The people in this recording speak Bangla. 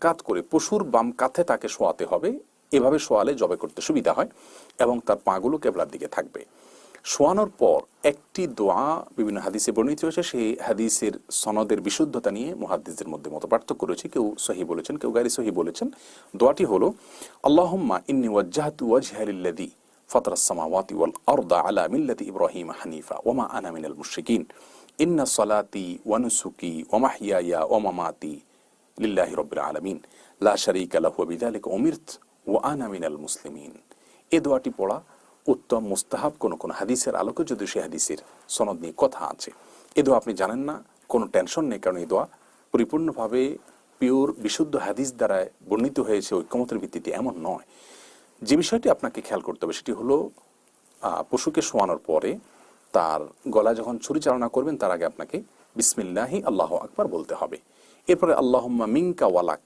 কাত করে পশুর বাম কাঁধে তাকে শোয়াতে হবে। এভাবে শোয়ালে জবে করতে সুবিধা হয় এবং তার পাগুলো কেবলার দিকে থাকবে। শোয়ানোর পর একটি দোয়া বিভিন্ন হাদিসে বর্ণিত হয়েছে, সেই হাদিসের সনদের বিশুদ্ধতা নিয়ে মুহাদ্দিসদের মধ্যে মতপার্থক্য রয়েছে। কেউ সহিহ বলেছেন, কেউ গায়রে সহিহ বলেছেন। দোয়াটি হলো আল্লাহুম্মা ইন্নী ওয়াজ্জাহতু ওয়াজহিয়া লিল্লাযী ফাতারাস সামাওয়াতি ওয়াল আরদা আলা মিল্লাতি ইব্রাহিম হানিফা ওয়া মা আনা মিনাল মুশরিকিন ইন্না সলাতি ওয়া নুসুকি ওয়া মাহইয়ায়া ওয়া মামাতি লিল্লাহি রাব্বিল আলামিন লা শারীকা লাহু ওয়া বিযালিকা উমিরতু ওয়া আনা মিনাল মুসলিমিন। এই দোয়াটি পড়া উত্তম, মুস্তাহাব। কোন কোন হাদিসের আলোকে যদি সে হাদিসের সনদ নিয়ে কথা আছে। এ দোয়া আপনি জানেন না, কোনো টেনশন নেই, কারণ এই দোয়া পরিপূর্ণভাবে পিওর বিশুদ্ধ হাদিস দ্বারা বর্ণিত হয়েছে, ঐক্যমতের ভিত্তিতে এমন নয়। যে বিষয়টি আপনাকে খেয়াল করতে হবে সেটি হলো পশুকে শোয়ানোর পরে তার গলায় যখন ছুরি চালনা করবেন তার আগে আপনাকে বিসমিল্লাহি আল্লাহু আকবার বলতে হবে। এরপরে আল্লাহুম্মা মিনকা ওয়ালাক,